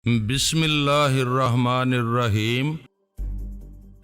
بسم اللہ الرحمن الرحیم۔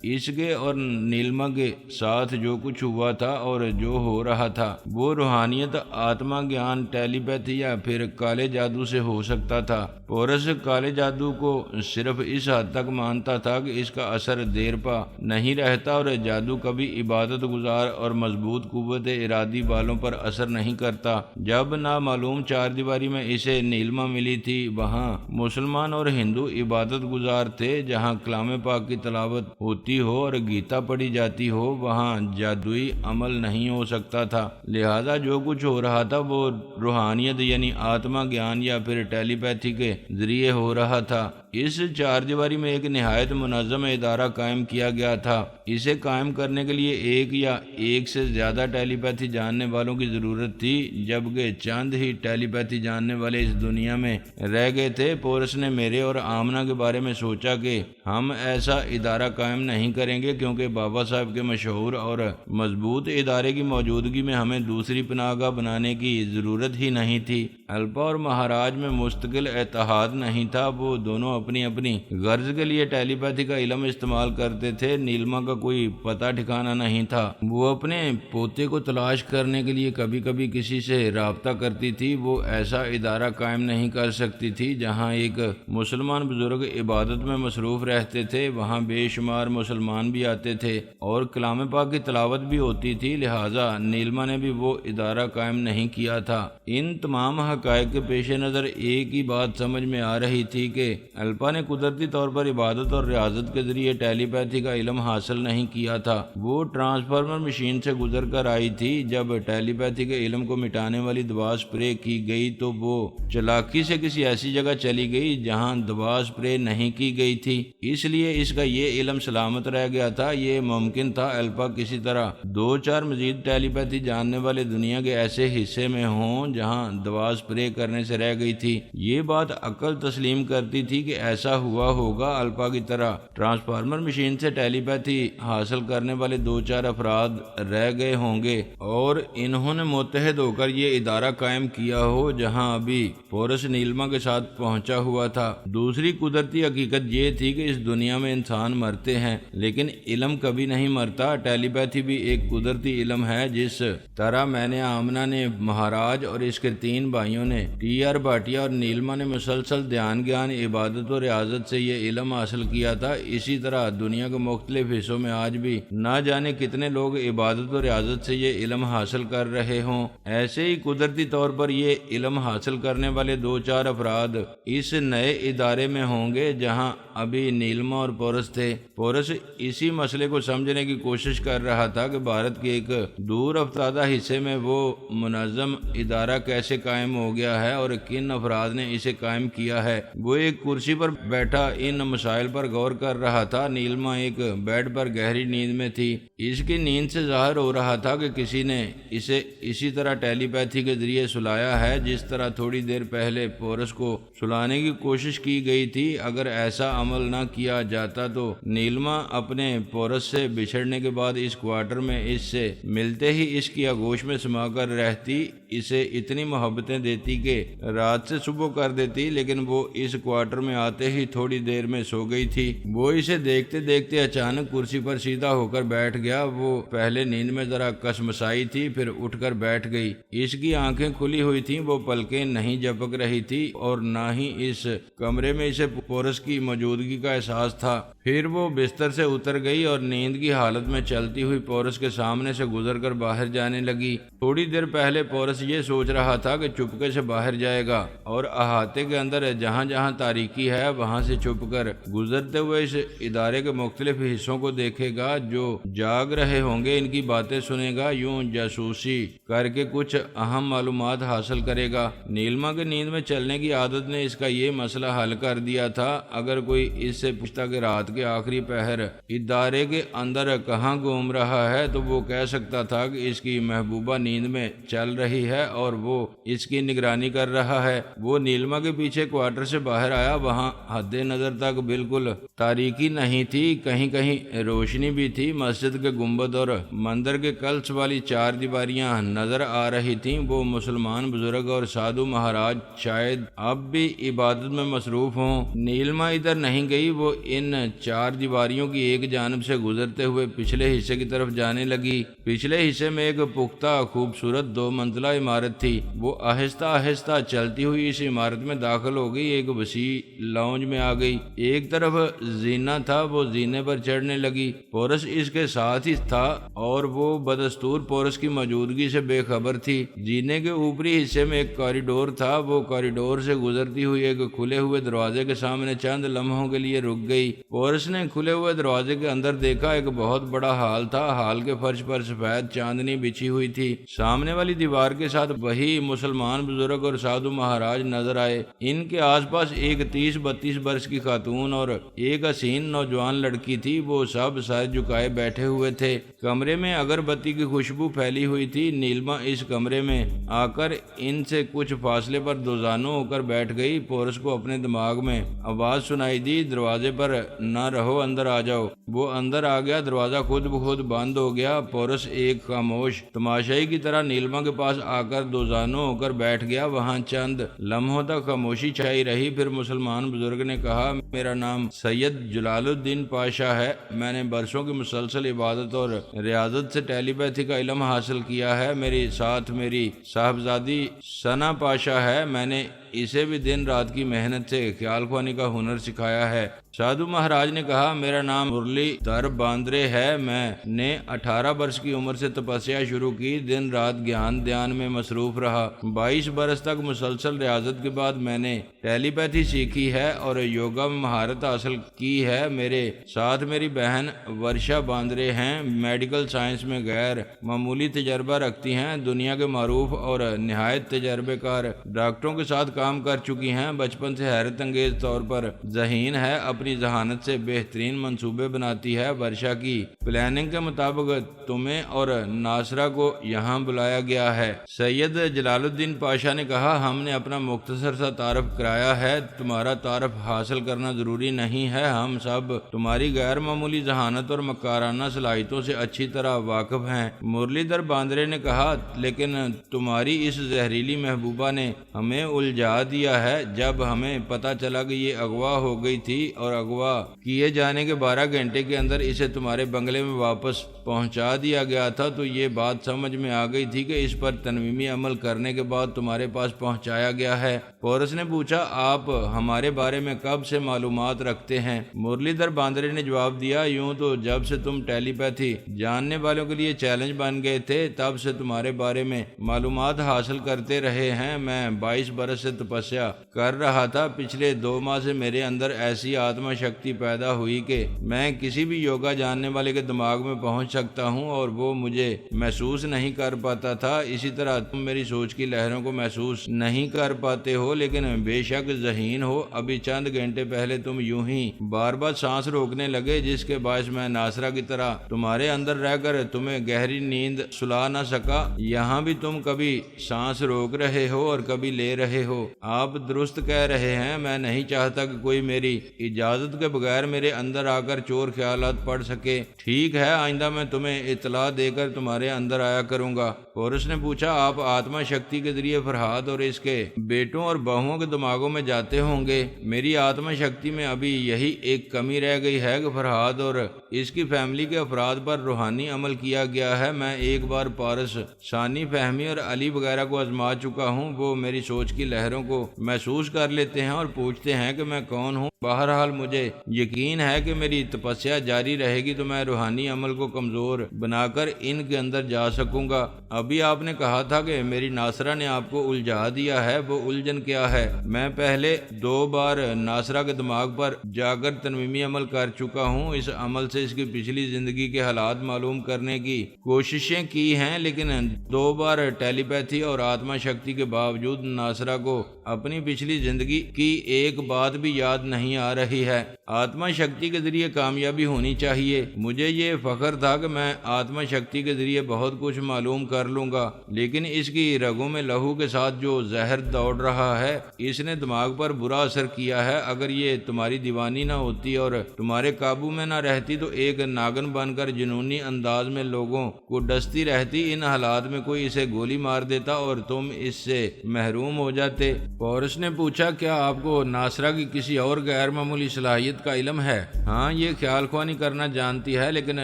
عشق اور نیلما کے ساتھ جو کچھ ہوا تھا اور جو ہو رہا تھا وہ روحانیت، آتما گیان، ٹیلی پیتھی یا پھر کالے جادو سے ہو سکتا تھا۔ پورس کالے جادو کو صرف اس حد تک مانتا تھا کہ اس کا اثر دیر پا نہیں رہتا اور جادو کبھی عبادت گزار اور مضبوط قوت ارادی والوں پر اثر نہیں کرتا۔ جب نامعلوم چار دیواری میں اسے نیلما ملی تھی، وہاں مسلمان اور ہندو عبادت گزار تھے۔ جہاں کلام پاک کی تلاوت ہوتی ہو اور گیتا پڑھی جاتی ہو، وہاں جادوئی عمل نہیں ہو سکتا تھا۔ لہذا جو کچھ ہو رہا تھا وہ روحانیت یعنی آتما گیان یا پھر ٹیلی پیتھی کے ذریعے ہو رہا تھا۔ اس چار دیواری میں ایک نہایت منظم ادارہ قائم کیا گیا تھا۔ اسے قائم کرنے کے لیے ایک یا ایک سے زیادہ ٹیلی پیتھی جاننے والوں کی ضرورت تھی، جبکہ چند ہی ٹیلی پیتھی جاننے والے اس دنیا میں رہ گئے تھے۔ پورس نے میرے اور آمنہ کے بارے میں سوچا کہ ہم ایسا ادارہ قائم نہیں کریں گے، کیونکہ بابا صاحب کے مشہور اور مضبوط ادارے کی موجودگی میں ہمیں دوسری پناہ گاہ بنانے کی ضرورت ہی نہیں تھی۔ الپا اور مہاراج میں مستقل اتحاد نہیں تھا، وہ دونوں اپنی اپنی غرض کے لیے ٹیلی پیتھی کا علم استعمال کرتے تھے۔ نیلما کا کوئی پتہ ٹھکانہ نہیں تھا، وہ اپنے پوتے کو تلاش کرنے کے لیے کبھی کبھی کسی سے رابطہ کرتی تھی۔ وہ ایسا ادارہ قائم نہیں کر سکتی تھی جہاں ایک مسلمان بزرگ عبادت میں مصروف رہتے تھے، وہاں بے شمار مسلمان بھی آتے تھے اور کلام پاک کی تلاوت بھی ہوتی تھی۔ لہٰذا نیلما نے بھی وہ ادارہ قائم نہیں کیا تھا۔ ان تمام حقائق کے پیش نظر ایک ہی بات سمجھ میں آ رہی تھی کہ الپا نے قدرتی طور پر عبادت اور ریاضت کے ذریعے ٹیلی پیتھی کا علم حاصل نہیں کیا تھا۔ وہ ٹرانسفارمر مشین سے گزر کر آئی تھی۔ جب ٹیلی پیتھی کے علم کو مٹانے والی دوا اسپرے کی گئی تو وہ چالاکی سے کسی ایسی جگہ چلی گئی جہاں دوا اسپرے نہیں کی گئی تھی، اس لیے اس کا یہ علم سلامت رہ گیا تھا۔ یہ ممکن تھا الپا کسی طرح دو چار مزید ٹیلی پیتھی جاننے والے دنیا کے ایسے حصے میں ہوں جہاں دوا اسپرے کرنے سے رہ گئی تھی۔ یہ بات عقل تسلیم کرتی تھی کہ ایسا ہوا ہوگا۔ الپا کی طرح ٹرانسفارمر مشین سے ٹیلی پیتھی حاصل کرنے والے دو چار افراد رہ گئے ہوں گے اور انہوں نے متحد ہو کر یہ ادارہ قائم کیا ہو جہاں ابھی پورس نیلما کے ساتھ پہنچا ہوا تھا۔ دوسری قدرتی حقیقت یہ تھی کہ اس دنیا میں انسان مرتے ہیں لیکن علم کبھی نہیں مرتا۔ ٹیلی پیتھی بھی ایک قدرتی علم ہے۔ جس طرح میں نے، آمنہ نے، مہاراج اور اس کے تین بھائیوں نے، ٹی آر بھاٹیا اور نیلما نے مسلسل دھیان گیان، عبادت و ریاضت سے یہ علم حاصل کیا تھا، اسی طرح دنیا کے مختلف حصوں میں آج بھی نہ جانے کتنے لوگ عبادت و ریاضت سے یہ علم حاصل کر رہے ہوں۔ ایسے ہی قدرتی طور پر یہ علم حاصل کرنے والے دو چار افراد اس نئے ادارے میں ہوں گے جہاں ابھی نیلما اور پورس تھے۔ پورس اسی مسئلے کو سمجھنے کی کوشش کر رہا تھا کہ بھارت کے ایک دور افتادہ حصے میں وہ منظم ادارہ کیسے قائم ہو گیا ہے اور کن افراد نے اسے قائم کیا ہے۔ وہ ایک کرسی پر بیٹھا ان مسائل پر غور کر رہا تھا۔ نیلما ایک بیڈ پر گہری نیند میں تھی۔ اس کی نیند سے ظاہر ہو رہا تھا کہ کسی نے اسے اسی طرح ٹیلی پیتھی کے ذریعے سلایا ہے جس طرح تھوڑی دیر پہلے پورس کو سلانے کی کوشش کی گئی تھی۔ اگر ایسا عمل نہ کیا جاتا تو نیلما اپنے پورس سے بچھڑنے کے بعد اس کوارٹر میں اس سے ملتے ہی اس کی آغوش میں سما کر رہتی، اسے اتنی محبتیں دیتی کہ رات سے صبح کر دیتی، لیکن وہ اس کوارٹر میں آتے ہی تھوڑی دیر میں سو گئی تھی۔ وہ اسے دیکھتے دیکھتے اچانک کرسی پر سیدھا ہو کر بیٹھ گیا۔ وہ پہلے نیند میں ذرا کسمسائی تھی، پھر اٹھ کر بیٹھ گئی۔ اس کی آنکھیں کھلی ہوئی تھیں، وہ پلکیں نہیں جھپک رہی تھی اور نہ ہی اس کمرے میں اسے پورس کی موجودگی کا احساس تھا۔ پھر وہ بستر سے اتر گئی اور نیند کی حالت میں چلتی ہوئی پورس کے سامنے سے گزر کر باہر جانے لگی۔ تھوڑی دیر پہلے پورس یہ سوچ رہا تھا کہ چپکے سے باہر جائے گا اور احاطے کے اندر جہاں جہاں تاریکی ہے وہاں سے چھپ کر گزرتے ہوئے اس ادارے کے مختلف حصوں کو دیکھے گا، جو جاگ رہے ہوں گے ان کی باتیں سنے گا، یوں جاسوسی کر کے کچھ اہم معلومات حاصل کرے گا۔ نیلما کے نیند میں چلنے کی عادت نے اس کا یہ مسئلہ حل کر دیا تھا۔ اگر کوئی کوئی اس سے پوچھتا کہ رات کے آخری پہر ادارے کے اندر کہاں گھوم رہا ہے تو وہ کہہ سکتا تھا کہ اس کی محبوبہ نیند میں چل رہی ہے اور وہ اس کی نگرانی کر رہا ہے۔ وہ نیلما کے پیچھے کوارٹر سے باہر آیا، وہاں حد نظر تک بالکل تاریکی نہیں تھی، کہیں کہیں روشنی بھی تھی۔ مسجد کے گنبد اور مندر کے کلش والی چار دیواریاں نظر آ رہی تھیں۔ وہ مسلمان بزرگ اور سادھو مہاراج شاید اب بھی عبادت میں مصروف ہوں۔ نیلما ادھر نہیں گئی، وہ ان چار دیواریوں کی ایک جانب سے گزرتے ہوئے پچھلے حصے کی طرف جانے لگی۔ پچھلے حصے میں ایک پختہ خوبصورت 2 منزلہ عمارت تھی۔ وہ آہستہ آہستہ چلتی ہوئی اس عمارت میں داخل ہو گئی، ایک وسیع لاؤنج میں آ گئی۔ ایک طرف زینہ تھا، وہ زینے پر چڑھنے لگی۔ پورس اس کے ساتھ ہی تھا اور وہ بدستور پورس کی موجودگی سے بے خبر تھی۔ زینے کے اوپری حصے میں ایک کوریڈور تھا، وہ کوریڈور سے گزرتی ہوئی ایک کھلے ہوئے دروازے کے سامنے چند لمحوں کے لیے رک گئی۔ پورس نے کھلے ہوئے دروازے کے اندر دیکھا، ایک بہت بڑا ہال تھا۔ ہال کے فرش پر سفید چاندنی بچھی ہوئی تھی۔ سامنے والی دیوار کے ساتھ وہی مسلمان بزرگ اور سادھو مہاراج نظر آئے۔ ان کے آس پاس ایک 30-32 برس کی خاتون اور ایک حسین نوجوان لڑکی تھی۔ وہ سب سر جھکائے بیٹھے ہوئے تھے۔ کمرے میں اگربتی کی خوشبو پھیلی ہوئی تھی۔ نیلما اس کمرے میں آ کر ان سے کچھ فاصلے پر دوزانوں ہو کر بیٹھ گئی۔ پورس کو اپنے دماغ میں آواز سنائی دی، دروازے پر نہ رہو، اندر آ جاؤ۔ وہ اندر آ گیا، دروازہ خود بخود بند ہو گیا۔ پورس ایک خاموش تماشائی کی طرح نیلما کے پاس آ کر دوزانوں ہو کر بیٹھ گیا۔ وہاں چند لمحوں تک خاموشی چھائی رہی، پھر مسلمان بزرگ نے کہا، میرا نام سید جلال الدین پاشا ہے۔ میں نے برسوں کی مسلسل عبادت اور ریاضت سے ٹیلی پیتھی کا علم حاصل کیا ہے۔ میری ساتھ میری صاحبزادی ثنا پاشا ہے، میں نے اسے بھی دن رات کی محنت سے خیال خوانی کا ہنر سکھایا ہے۔ سادھو مہاراج نے کہا، میرا نام مرلی دھر باندرے ہے، میں نے 18 برس کی عمر سے تپسیا شروع کی، دن رات گیان دھیان میں مصروف رہا۔ 22 برس تک مسلسل ریاضت کے بعد میں نے ٹیلی پیتھی سیکھی ہے اور یوگا میں مہارت حاصل کی ہے۔ میرے ساتھ میری بہن ورشا باندرے ہیں، میڈیکل سائنس میں غیر معمولی تجربہ رکھتی ہیں، دنیا کے معروف اور نہایت تجربے کار ڈاکٹروں کے ساتھ کام کر چکی ہیں۔ بچپن سے حیرت انگیز طور پر ذہین ہے، اپنی ذہانت سے بہترین منصوبے بناتی ہے۔ ورشا کی پلاننگ کے مطابق تمہیں اور ناصرہ کو یہاں بلایا گیا ہے۔ سید جلال الدین پاشا نے کہا، ہم نے اپنا مختصر سا تعارف کرایا ہے، تمہارا تعارف حاصل کرنا ضروری نہیں ہے، ہم سب تمہاری غیر معمولی ذہانت اور مکارانہ صلاحیتوں سے اچھی طرح واقف ہیں۔ مرلی دھر باندرے نے کہا، لیکن تمہاری اس زہریلی محبوبہ نے ہمیں الجھا دیا ہے۔ جب ہمیں پتہ چلا کہ یہ اغوا ہو گئی تھی اور اغوا کیے جانے کے 12 گھنٹے کے اندر اسے تمہارے بنگلے میں واپس پہنچا دیا گیا تھا تو یہ بات سمجھ میں آ گئی تھی کہ اس پر تنویمی عمل کرنے کے بعد تمہارے پاس پہنچایا گیا ہے۔ پورس نے پوچھا، آپ ہمارے بارے میں کب سے معلومات رکھتے ہیں؟ مرلی دھر باندرے نے جواب دیا، یوں تو جب سے تم ٹیلی پیتھی جاننے والوں کے لیے چیلنج بن گئے تھے تب سے تمہارے بارے میں معلومات حاصل کرتے رہے ہیں۔ میں 22 برس سے تپسیا کر رہا تھا، پچھلے 2 ماہ سے میرے اندر ایسی آتما شکتی پیدا ہوئی کہ میں کسی بھی یوگا جاننے والے کے دماغ میں پہنچ سکتا ہوں اور وہ مجھے محسوس نہیں کر پاتا تھا۔ اسی طرح تم میری سوچ کی لہروں کو محسوس نہیں کر پاتے ہو، لیکن بے شک ذہین ہو۔ ابھی چند گھنٹے پہلے تم یوں ہی بار بار سانس روکنے لگے، جس کے باعث میں ناصرہ کی طرح تمہارے اندر رہ کر تمہیں گہری نیند سلا نہ سکا۔ یہاں بھی تم کبھی سانس روک رہے ہو اور کبھی لے رہے ہو۔ آپ درست کہہ رہے ہیں، میں نہیں چاہتا کہ کوئی میری اجازت کے بغیر میرے اندر آ کر چور خیالات پڑھ سکے۔ ٹھیک ہے، آئندہ میں تمہیں اطلاع دے کر تمہارے اندر آیا کروں گا۔ پورس نے پوچھا، آپ آتما شکتی کے ذریعے فرہاد اور اس کے بیٹوں اور بہوؤں کے دماغوں میں جاتے ہوں گے؟ میری آتما شکتی میں ابھی یہی ایک کمی رہ گئی ہے کہ فرہاد اور اس کی فیملی کے افراد پر روحانی عمل کیا گیا ہے۔ میں ایک بار پارس، ثانی، فہمی اور علی وغیرہ کو آزما چکا ہوں، وہ میری سوچ کی لہروں کو محسوس کر لیتے ہیں اور پوچھتے ہیں کہ میں کون ہوں۔ بہرحال مجھے یقین ہے کہ میری تپسیا جاری رہے گی تو میں روحانی عمل کو کمزور بنا کر ان کے اندر جا سکوں گا۔ ابھی آپ نے کہا تھا کہ میری ناصرہ نے آپ کو الجھا دیا ہے، وہ الجھن کیا ہے؟ میں پہلے 2 بار ناصرہ کے دماغ پر جا کر تنویمی عمل کر چکا ہوں۔ اس عمل سے اس کی پچھلی زندگی کے حالات معلوم کرنے کی کوششیں کی ہیں، لیکن 2 بار ٹیلی پیتھی اور آتما شکتی کے باوجود ناصرہ کو اپنی پچھلی زندگی کی ایک بات بھی یاد نہیں نہیں آ رہی ہے۔ آتما شکتی کے ذریعے کامیابی ہونی چاہیے۔ مجھے یہ فخر تھا کہ میں آتما شکتی کے ذریعے بہت کچھ معلوم کر لوں گا، لیکن اس کی رگوں میں لہو کے ساتھ جو زہر دوڑ رہا ہے اس نے دماغ پر برا اثر کیا ہے۔ اگر یہ تمہاری دیوانی نہ ہوتی اور تمہارے قابو میں نہ رہتی تو ایک ناگن بن کر جنونی انداز میں لوگوں کو ڈستی رہتی۔ ان حالات میں کوئی اسے گولی مار دیتا اور تم اس سے محروم ہو جاتے۔ پورس نے پوچھا، کیا آپ کو ناصرہ کی کسی اور غیر معمولی صلاحیت کا علم ہے؟ ہاں، یہ خیال خوانی کرنا جانتی ہے، لیکن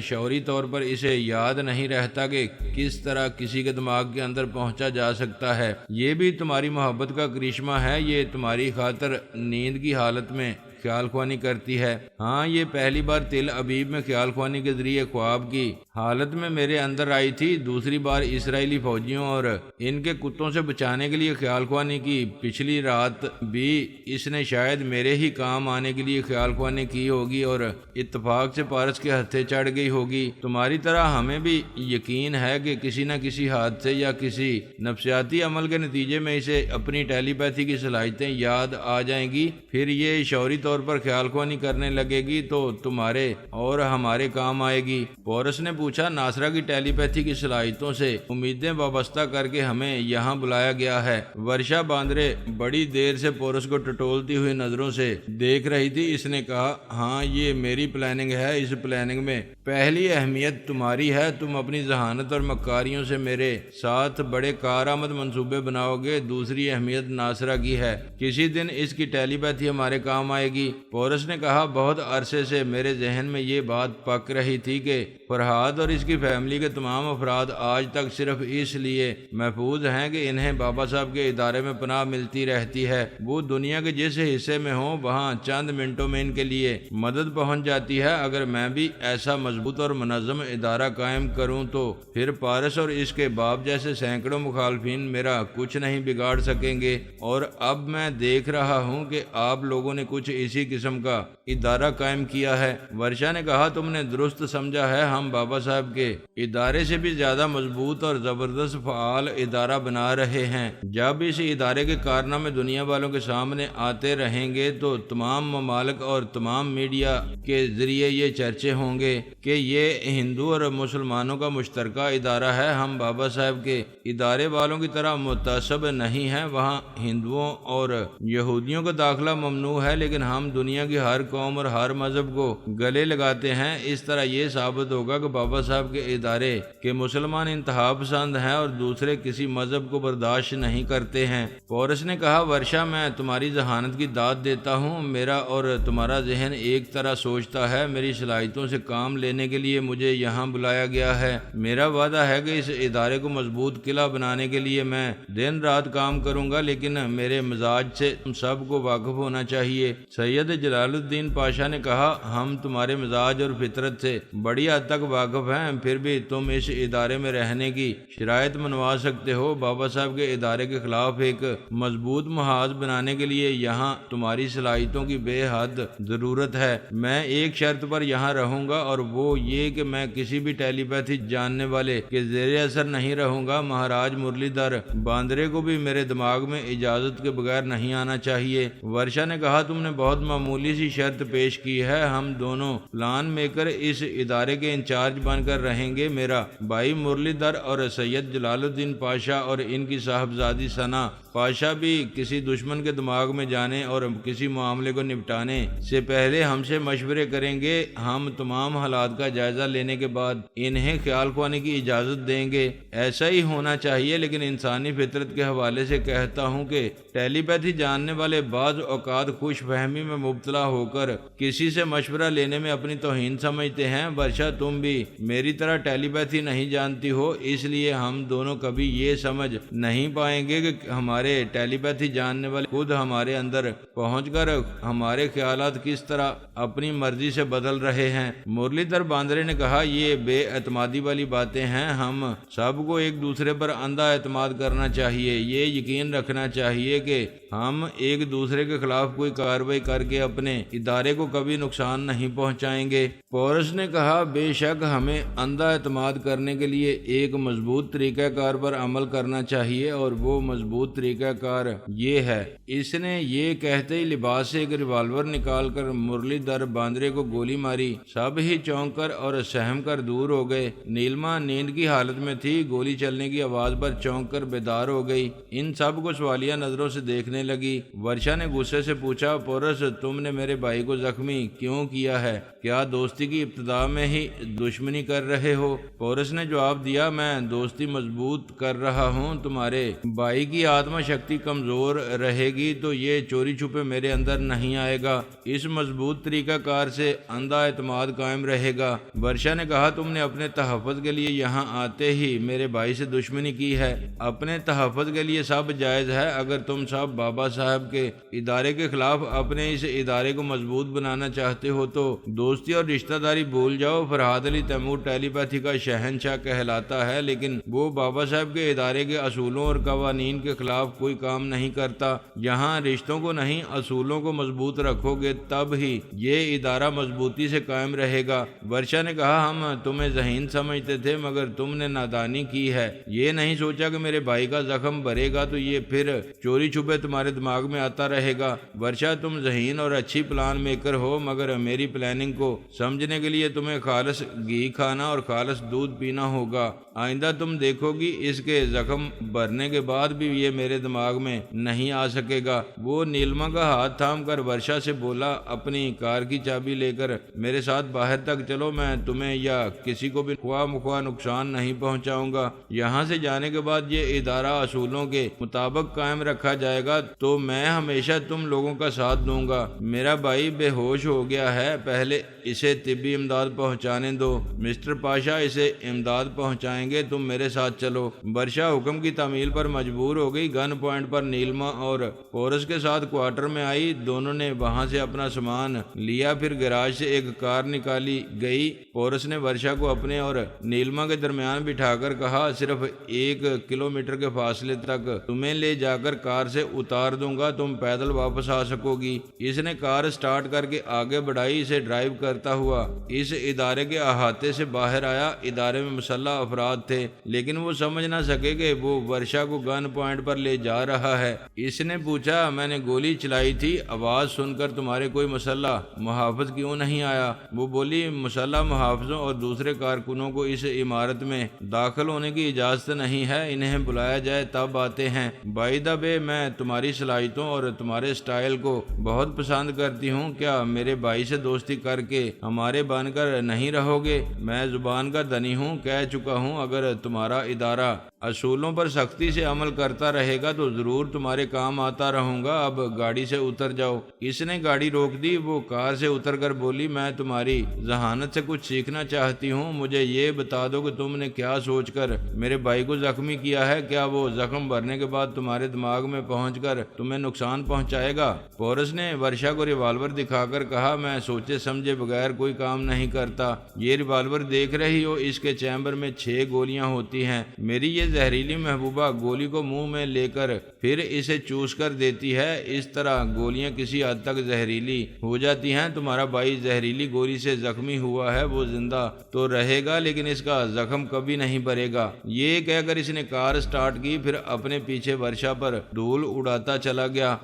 شعوری طور پر اسے یاد نہیں رہتا کہ کس طرح کسی کے دماغ کے اندر پہنچا جا سکتا ہے۔ یہ بھی تمہاری محبت کا کرشمہ ہے، یہ تمہاری خاطر نیند کی حالت میں خیال خوانی کرتی ہے۔ ہاں، یہ پہلی بار تل ابیب میں خیال خوانی کے ذریعے خواب کی حالت میں میرے اندر آئی تھی، دوسری بار اسرائیلی فوجیوں اور ان کے کتوں سے بچانے کے لیے خیال خوانی کی۔ پچھلی رات بھی اس نے شاید میرے ہی کام آنے کے لیے خیال خوانی کی ہوگی اور اتفاق سے پارس کے ہتھے چڑھ گئی ہوگی۔ تمہاری طرح ہمیں بھی یقین ہے کہ کسی نہ کسی حادثے یا کسی نفسیاتی عمل کے نتیجے میں اسے اپنی ٹیلی پیتھی کی صلاحیتیں یاد آ جائیں گی، پھر یہ شعوری طور پر خیال خوانی کرنے لگے گی تو تمہارے اور ہمارے کام آئے گی۔ پورس نے پوچھا، ناصرہ کی ٹیلی پیتھی کی صلاحیتوں سے امیدیں وابستہ کر کے ہمیں یہاں بلایا گیا ہے۔ ورشا باندرے بڑی دیر سے پورس کو ٹٹولتی ہوئی نظروں سے دیکھ رہی تھی۔ اس نے کہا، ہاں، یہ میری پلاننگ ہے۔ اس پلاننگ میں پہلی اہمیت تمہاری ہے۔ تم اپنی ذہانت اور مکاریوں سے میرے ساتھ بڑے کارآمد منصوبے بناؤ گے۔ دوسری اہمیت ناصرہ کی ہے۔ کسی دن اس کی ٹیلی پیتھی ہمارے کام آئے گی۔ پورس نے کہا، بہت عرصے سے میرے ذہن میں یہ بات پک رہی تھی کہ فرحاد اور اس کی فیملی کے تمام افراد آج تک صرف اس لیے محفوظ ہیں کہ انہیں بابا صاحب کے ادارے میں پناہ ملتی رہتی ہے۔ وہ دنیا کے جس حصے میں ہوں وہاں چند منٹوں میں ان کے لیے مدد پہنچ جاتی ہے۔ اگر میں بھی ایسا مضبوط اور منظم ادارہ قائم کروں تو پھر پارس اور اس کے باپ جیسے سینکڑوں مخالفین میرا کچھ نہیں بگاڑ سکیں گے۔ اور اب میں دیکھ رہا ہوں کہ آپ لوگوں نے کچھ اسی قسم کا ادارہ قائم کیا ہے۔ ورشا نے کہا، تم نے درست سمجھا ہے۔ ہم بابا صاحب کے ادارے سے بھی زیادہ مضبوط اور زبردست فعال ادارہ بنا رہے ہیں۔ جب اس ادارے کے کارنامے دنیا والوں کے سامنے آتے رہیں گے تو تمام ممالک اور تمام میڈیا کے ذریعے یہ چرچے ہوں گے کہ یہ ہندو اور مسلمانوں کا مشترکہ ادارہ ہے۔ ہم بابا صاحب کے ادارے والوں کی طرح متعصب نہیں ہیں۔ وہاں ہندوؤں اور یہودیوں کا داخلہ ممنوع ہے، لیکن ہم دنیا کی ہر قوم اور ہر مذہب کو گلے لگاتے ہیں۔ اس طرح یہ ثابت ہوگا کہ بابا صاحب کے ادارے کے مسلمان انتہا پسند ہیں اور دوسرے کسی مذہب کو برداشت نہیں کرتے ہیں۔ پورس نے کہا، ورشا، میں تمہاری ذہانت کی داد دیتا ہوں۔ میرا اور تمہارا ذہن ایک طرح سوچتا ہے۔ میری صلاحیتوں سے کام لینے کے لیے مجھے یہاں بلایا گیا ہے۔ میرا وعدہ ہے کہ اس ادارے کو مضبوط قلعہ بنانے کے لیے میں دن رات کام کروں گا، لیکن میرے مزاج سے تم سب کو واقف ہونا چاہیے۔ سید جلال الدین پاشا نے کہا، ہم تمہارے مزاج اور فطرت سے بڑی حد تک واقف ہیں، پھر بھی تم اس ادارے میں رہنے کی شرائط منوا سکتے ہو۔ بابا صاحب کے ادارے کے خلاف ایک مضبوط محاذ بنانے کے لیے یہاں تمہاری صلاحیتوں کی بے حد ضرورت ہے۔ میں ایک شرط پر یہاں رہوں گا اور وہ یہ کہ میں کسی بھی ٹیلی پیتھی جاننے والے کے زیر اثر نہیں رہوں گا۔ مہاراج مرلی دھر باندرے کو بھی میرے دماغ میں اجازت کے بغیر نہیں آنا چاہیے۔ ورشا نے کہا، تم نے بہت معمولی سی شرط پیش کی ہے۔ ہم دونوں پلان میکر اس ادارے کے انچارج بن کر رہیں گے۔ میرا بھائی مرلی دھر اور سید جلال الدین پاشا اور ان کی صاحبزادی ثنا پاشا بھی کسی دشمن کے دماغ میں جانے اور کسی معاملے کو نپٹانے سے پہلے ہم سے مشورے کریں گے۔ ہم تمام حالات کا جائزہ لینے کے بعد انہیں خیال خوانی کی اجازت دیں گے۔ ایسا ہی ہونا چاہیے، لیکن انسانی فطرت کے حوالے سے کہتا ہوں کہ ٹیلی پیتھی جاننے والے بعض اوقات خوش فہمی میں مبتلا ہو کر کسی سے مشورہ لینے میں اپنی توہین سمجھتے ہیں۔ ورشا، تم بھی میری طرح ٹیلی پیتھی نہیں جانتی ہو، اس لیے ہم دونوں کبھی یہ سمجھ نہیں پائیں گے کہ ہمارے ٹیلی پیتھی جاننے والے خود ہمارے اندر پہنچ کر ہمارے خیالات کس طرح اپنی مرضی سے بدل رہے ہیں۔ مرلی دھر باندرے نے کہا، یہ بے اعتمادی والی باتیں ہیں۔ ہم سب کو ایک دوسرے پر اندھا اعتماد کرنا چاہیے۔ یہ یقین رکھنا چاہیے کہ ہم ایک دوسرے کے خلاف کوئی کارروائی کر کے اپنے ادارے کو کبھی نقصان نہیں پہنچائیں گے۔ پورس نے کہا، بے شک ہمیں اندھا اعتماد کرنے کے لیے ایک مضبوط طریقہ کار پر عمل کرنا چاہیے، اور وہ مضبوط طریقہ طریقہ کار یہ ہے۔ اس نے یہ کہتے ہی لباس سے ایک ریوالور نکال کر مرلی دھر باندرے کو گولی ماری۔ سب ہی چونک کر اور سہم کر دور ہو گئے۔ نیلما نیند کی حالت میں تھی، گولی چلنے کی آواز پر چونک کر بیدار ہو گئی۔ ان سب کو سوالیہ نظروں سے دیکھنے لگی۔ ورشا نے غصے سے پوچھا، پورس تم نے میرے بھائی کو زخمی کیوں کیا ہے؟ کیا دوستی کی ابتدا میں ہی دشمنی کر رہے ہو؟ پورس نے جواب دیا، میں دوستی مضبوط کر رہا ہوں۔ تمہارے بھائی کی آتما شکتی کمزور رہے گی تو یہ چوری چھپے میرے اندر نہیں آئے گا۔ اس مضبوط طریقہ کار سے اندھا اعتماد قائم رہے گا۔ ورشا نے کہا، تم نے اپنے تحفظ کے لیے یہاں آتے ہی میرے بھائی سے دشمنی کی ہے۔ اپنے تحفظ کے لیے سب جائز ہے۔ اگر تم سب بابا صاحب کے ادارے کے خلاف اپنے اس ادارے کو مضبوط بنانا چاہتے ہو تو دوستی اور رشتہ داری بھول جاؤ۔ فرحاد علی تیمور ٹیلی پیتھی کا شہنشاہ کہلاتا ہے، لیکن وہ بابا صاحب کے ادارے کے اصولوں اور قوانین کے خلاف کوئی کام نہیں کرتا۔ یہاں رشتوں کو نہیں، اصولوں کو مضبوط رکھو گے تب ہی یہ ادارہ مضبوطی سے قائم رہے گا۔ ورشا نے کہا، ہم تمہیں ذہین سمجھتے تھے مگر تم نے نادانی کی ہے۔ یہ نہیں سوچا کہ میرے بھائی کا زخم بھرے گا تو یہ پھر چوری چھپے تمہارے دماغ میں آتا رہے گا۔ ورشا تم ذہین اور اچھی پلان میکر ہو، مگر میری پلاننگ کو سمجھنے کے لیے تمہیں خالص گھی کھانا اور خالص دودھ پینا ہوگا۔ آئندہ تم دیکھو گی اس کے زخم بھرنے کے بعد بھی یہ میرے دماغ میں نہیں آ سکے گا۔ وہ نیلما کا ہاتھ تھام کر ورشا سے بولا، اپنی کار کی چابی لے کر میرے ساتھ باہر تک چلو، میں تمہیں یا کسی کو بھی خواہ مخواہ نقصان نہیں پہنچاؤں گا۔ یہاں سے جانے کے بعد یہ ادارہ اصولوں کے مطابق قائم رکھا جائے گا تو میں ہمیشہ تم لوگوں کا ساتھ دوں گا۔ میرا بھائی بے ہوش ہو گیا ہے، پہلے اسے طبی امداد پہنچانے دو۔ مسٹر پاشا اسے امداد پہنچائیں گے، تم میرے ساتھ چلو۔ ورشا حکم کی تعمیل پر مجبور ہو گئی۔ گن پوائنٹ پر نیلما اور پورس کے ساتھ کوارٹر میں آئی۔ دونوں نے وہاں سے اپنا سامان لیا، پھر گراج سے ایک کار نکالی گئی۔ پورس نے ورشا کو اپنے اور نیلما کے درمیان بٹھا کر کہا، صرف 1 کلومیٹر کے فاصلے تک تمہیں لے جا کر کار سے اتار دوں گا، تم پیدل واپس آ سکو گی۔ اس نے کار سٹارٹ کر کے آگے بڑھائی۔ اسے ڈرائیو کرتا ہوا اس ادارے کے احاطے سے باہر آیا۔ ادارے میں مسلح افراد تھے، لیکن وہ سمجھ نہ سکے کہ وہ ورشا کو گن پوائنٹ پر لے جا رہا ہے۔ اس نے پوچھا، میں نے گولی چلائی تھی، آواز سن کر تمہارے کوئی مسلح محافظ کیوں نہیں آیا؟ وہ بولی، مسلح محافظوں اور دوسرے کارکنوں کو اس عمارت میں داخل ہونے کی اجازت نہیں ہے، انہیں بلایا جائے تب آتے ہیں۔ بائی دا وے، میں تمہاری صلاحیتوں اور تمہارے سٹائل کو بہت پسند کرتی ہوں۔ کیا میرے بھائی سے دوستی کر کے ہمارے بن کر نہیں رہو گے؟ میں زبان کا دنی ہوں، کہہ چکا ہوں، اگر تمہارا ادارہ اصولوں پر سختی سے عمل کرتا رہے گا تو ضرور تمہارے کام آتا رہوں گا۔ اب گاڑی سے اتر جاؤ۔ اس نے گاڑی روک دی۔ وہ کار سے اتر کر بولی، میں تمہاری ذہانت سے کچھ سیکھنا چاہتی ہوں۔ مجھے یہ بتا دو کہ تم نے کیا سوچ کر میرے بھائی کو زخمی کیا ہے؟ کیا وہ زخم بھرنے کے بعد تمہارے دماغ میں پہنچ کر تمہیں نقصان پہنچائے گا؟ پورس نے ورشا کو ریوالور دکھا کر کہا، میں سوچے سمجھے بغیر کوئی کام نہیں کرتا۔ یہ ریوالور دیکھ رہی ہو، اس کے چیمبر میں 6 گولیاں ہوتی ہیں۔ میری یہ زہریلی محبوبہ گولی کو منہ میں لے کر پھر اسے چوس کر دیتی ہے۔ اس طرح گولیاں کسی حد تک زہریلی ہو جاتی ہیں۔ تمہارا بھائی زہریلی گولی سے زخمی ہوا ہے، وہ زندہ تو رہے گا لیکن اس کا زخم کبھی نہیں بھرے گا۔ یہ کہہ کر اس نے کار سٹارٹ کی، پھر اپنے پیچھے ورشا پر دھول اڑاتا چلا گیا۔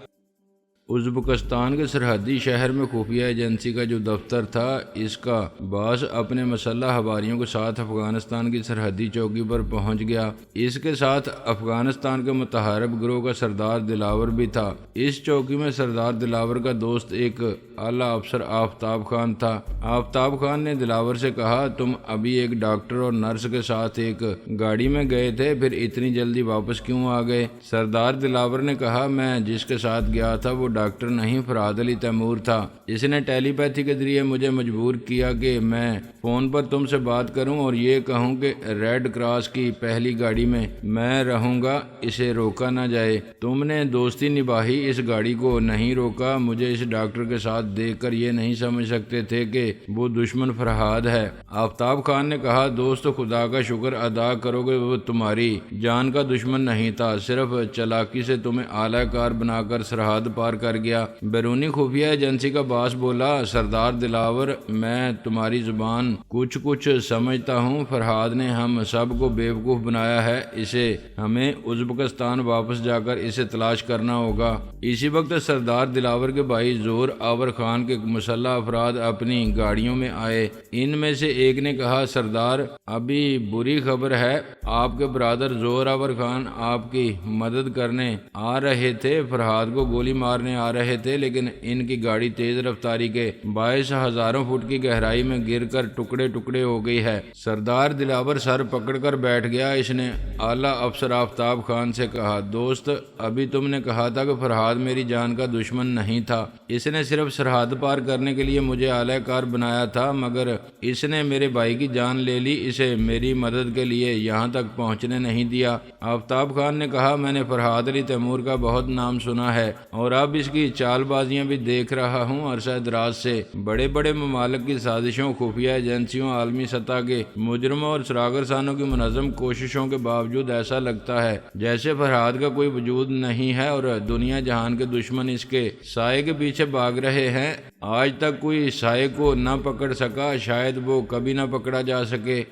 ازبکستان کے سرحدی شہر میں خفیہ ایجنسی کا جو دفتر تھا، اس کا باس اپنے مسلح حواریوں کے ساتھ افغانستان کی سرحدی چوکی پر پہنچ گیا۔ اس کے ساتھ افغانستان کے متحارب گروہ کا سردار دلاور بھی تھا۔ اس چوکی میں سردار دلاور کا دوست ایک اعلیٰ افسر آفتاب خان تھا۔ آفتاب خان نے دلاور سے کہا، تم ابھی ایک ڈاکٹر اور نرس کے ساتھ ایک گاڑی میں گئے تھے، پھر اتنی جلدی واپس کیوں آ گئے؟ سردار دلاور نے کہا، میں جس کے ساتھ گیا تھا وہ ڈاکٹر نہیں، فرحاد علی تیمور تھا۔ اس نے ٹیلی پیتھی کے ذریعے مجھے مجبور کیا کہ میں فون پر تم سے بات کروں اور یہ کہوں کہ ریڈ کراس کی پہلی گاڑی میں رہوں گا، اسے روکا نہ جائے۔ تم نے دوستی نبھائی، اس گاڑی کو نہیں روکا۔ مجھے اس ڈاکٹر کے ساتھ دیکھ کر یہ نہیں سمجھ سکتے تھے کہ وہ دشمن فرحاد ہے۔ آفتاب خان نے کہا، دوست خدا کا شکر ادا کرو کہ وہ تمہاری جان کا دشمن نہیں تھا، صرف چالاکی سے تمہیں اعلی کار بنا کر سرحد پار کر گیا۔ بیرونی خفیہ ایجنسی کا باس بولا، سردار دلاور، میں تمہاری زبان کچھ سمجھتا ہوں۔ فرحاد نے ہم سب کو بیوقوف بنایا ہے، اسے ہمیں ازبکستان واپس جا کر اسے تلاش کرنا ہوگا۔ اسی وقت سردار دلاور کے بھائی زور آور خان کے مسلح افراد اپنی گاڑیوں میں آئے۔ ان میں سے ایک نے کہا، سردار، ابھی بری خبر ہے، آپ کے برادر زور آور خان آپ کی مدد کرنے آ رہے تھے، فرحاد کو گولی مارنے آ رہے تھے، لیکن ان کی گاڑی تیز رفتاری کے باعث ہزاروں فٹ کی گہرائی میں گر کر ٹکڑے ٹکڑے ہو گئی ہے۔ سردار دلاور سر پکڑ کر بیٹھ گیا۔ اس نے اعلیٰ افسر آفتاب خان سے کہا، دوست، ابھی تم نے کہا تھا کہ فرحاد میری جان کا دشمن نہیں تھا، اس نے صرف سرحد پار کرنے کے لیے مجھے اعلی کار بنایا تھا، مگر اس نے میرے بھائی کی جان لے لی، اسے میری مدد کے لیے یہاں تک پہنچنے نہیں دیا۔ آفتاب خان نے کہا، میں نے فرحاد علی تیمور کا بہت نام سنا ہے اور اب اس کی چال بازیاں بھی دیکھ رہا ہوں۔ عرصہ دراز سے بڑے بڑے ممالک کی سازشوں، خفیہ ایجنسیوں، عالمی سطح کے مجرموں اور سراغ رسانوں کی منظم کوششوں کے باوجود ایسا لگتا ہے جیسے فرحاد کا کوئی وجود نہیں ہے اور دنیا جہان کے دشمن اس کے سائے کے پیچھے بھاگ رہے ہیں۔ آج تک کوئی سائے کو نہ پکڑ سکا، شاید وہ کبھی نہ پکڑا جا سکے۔